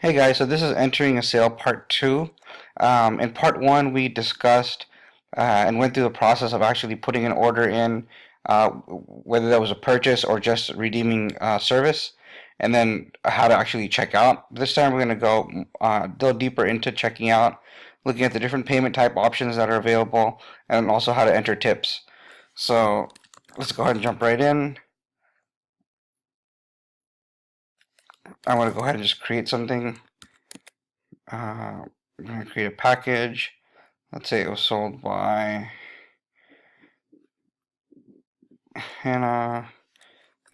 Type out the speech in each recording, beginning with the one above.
Hey guys, so this is entering a sale part two. In part one, we discussed and went through the process of actually putting an order in, whether that was a purchase or just redeeming service, and then how to actually check out. This time, we're going to go delve deeper into checking out, looking at the different payment type options that are available, and also how to enter tips. So let's go ahead and jump right in. I want to go ahead and just create something. I'm going to create a package. Let's say it was sold by Hannah.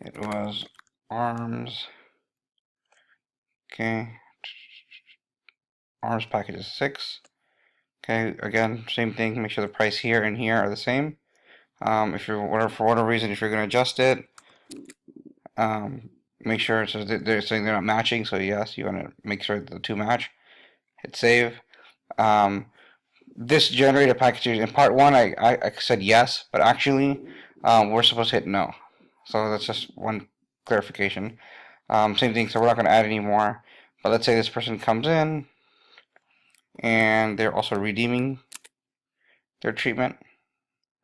It was arms. Okay. Arms package is 6. Okay, again, same thing. Make sure the price here and here are the same. If you're for whatever reason, if you're going to adjust it, make sure so they're saying they're not matching. So yes, you want to make sure the two match. Hit save. This generated package in part one, I said yes, but actually, we're supposed to hit no. So that's just one clarification. Same thing, so we're not going to add any more. But let's say this person comes in and they're also redeeming their treatment,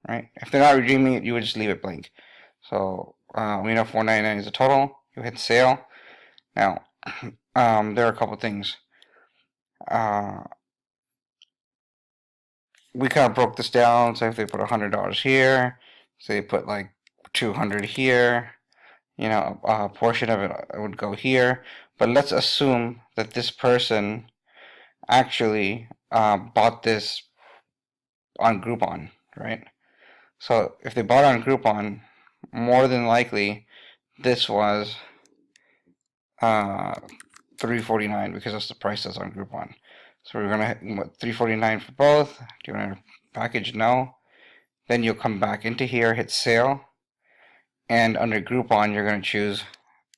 right? If they're not redeeming it, you would just leave it blank. So we know $4.99 is the total. You hit sale. Now, there are a couple things. We kind of broke this down. So if they put $100 here, so they put like 200 here, you know, a portion of it would go here. But let's assume that this person actually bought this on Groupon, right? So if they bought on Groupon, more than likely this was $3.49 because that's the price that's on Groupon. So we're gonna hit $3.49 for both. Do you want to package? No. Then you'll come back into here, hit sale, and under Groupon you're gonna choose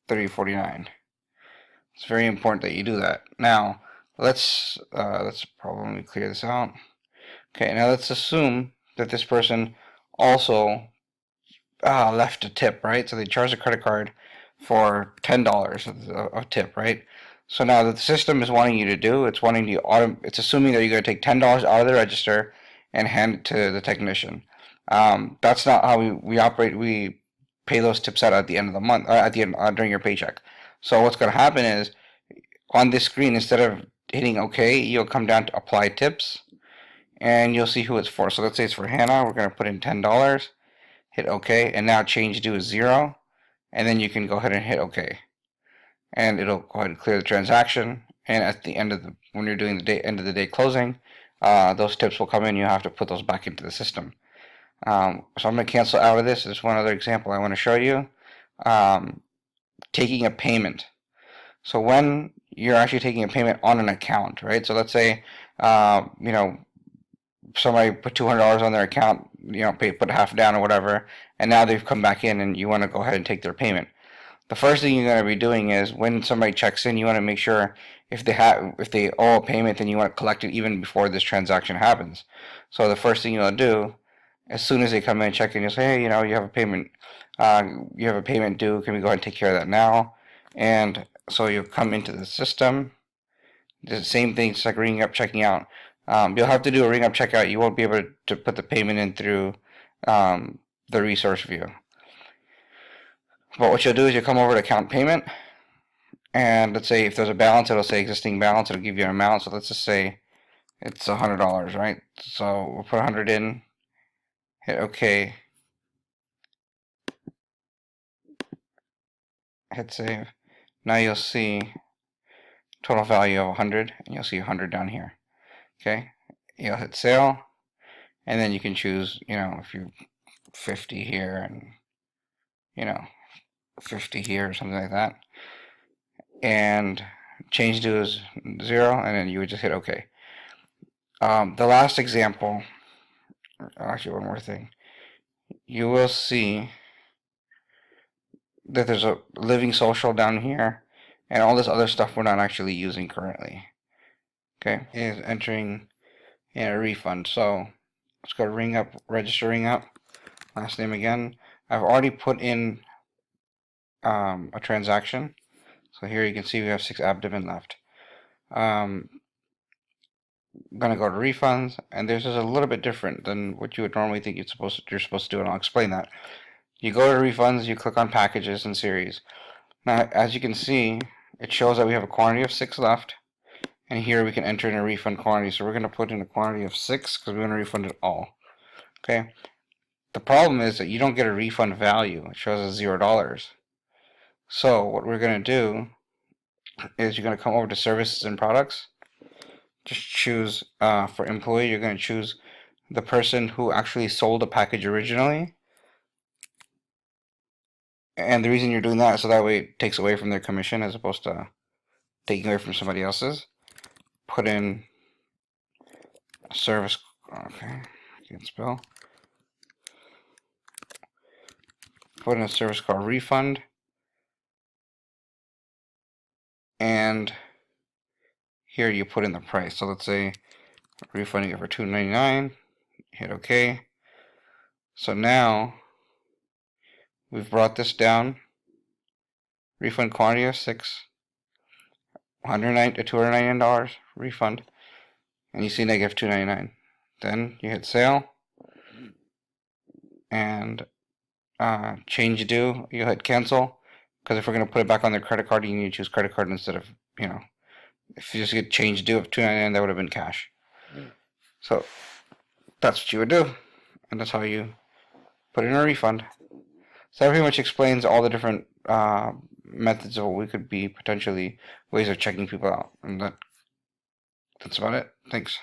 $3.49. It's very important that you do that. Now let's probably clear this out. Okay, now let's assume that this person also left a tip, right? So they charged a credit card for $10 of tip, right? So now that the system is wanting you to do, it's assuming that you're going to take $10 out of the register and hand it to the technician. That's not how we operate. We pay those tips out at the end of the month, at the end during your paycheck. So what's going to happen is on this screen, instead of hitting OK, you'll come down to apply tips, and you'll see who it's for. So let's say it's for Hannah. We're going to put in $10. Hit OK, and now change due is 0, and then you can go ahead and hit OK, and it'll go ahead and clear the transaction. And at the end of when you're doing the end of the day closing, those tips will come in. You have to put those back into the system. So I'm going to cancel out of this. There's one other example I want to show you. Taking a payment. So when you're actually taking a payment on an account, right? So let's say, you know, somebody put $200 on their account, you know, put half down or whatever, and now they've come back in and you want to go ahead and take their payment. The first thing you're going to be doing is when somebody checks in, you want to make sure if they owe a payment, then you want to collect it even before this transaction happens. So the first thing you'll do, as soon as they come in and check in, you'll say, hey, you know, you have a payment due. Can we go ahead and take care of that now? And so you'll come into the system. The same thing, it's like ringing up, checking out. You'll have to do a ring up checkout. You won't be able to put the payment in through the resource view. But what you'll do is you'll come over to account payment, and let's say if there's a balance, it'll say existing balance. It'll give you an amount. So let's just say it's $100, right? So we'll put 100 in, hit OK, hit save. Now you'll see total value of 100, and you'll see 100 down here. Okay, you'll hit sale, and then you can choose, you know, if you 50 here and, you know, 50 here or something like that, and change due is 0, and then you would just hit OK. The last example, actually one more thing, you will see that there's a living social down here, and all this other stuff we're not actually using currently. Okay, is entering in a refund. So let's go to ring up, register ring up, last name again. I've already put in a transaction. So here you can see we have 6 abdomen left. Gonna go to refunds, and this is a little bit different than what you would normally think you're supposed to do, and I'll explain that. You go to refunds, you click on packages and series. Now, as you can see, it shows that we have a quantity of 6 left, and here we can enter in a refund quantity. So we're going to put in a quantity of 6 because we want to refund it all. Okay. The problem is that you don't get a refund value. It shows as $0. So what we're going to do is you're going to come over to services and products. Just choose for employee, you're going to choose the person who actually sold the package originally. And the reason you're doing that is so that way it takes away from their commission as opposed to taking away from somebody else's. Put in service, okay, I can't spell. Put in a service called refund. And here you put in the price. So let's say refunding it for $2.99. Hit OK. So now we've brought this down. Refund quantity of 6. $299 refund. And you see negative $2.99. Then you hit sale. And change due. You hit cancel. Because if we're going to put it back on their credit card, you need to choose credit card instead of, if you just get change due of $2.99, that would have been cash. So that's what you would do, and that's how you put in a refund. So that pretty much explains all the different methods of what we could be potentially ways of checking people out, and that's about it. Thanks.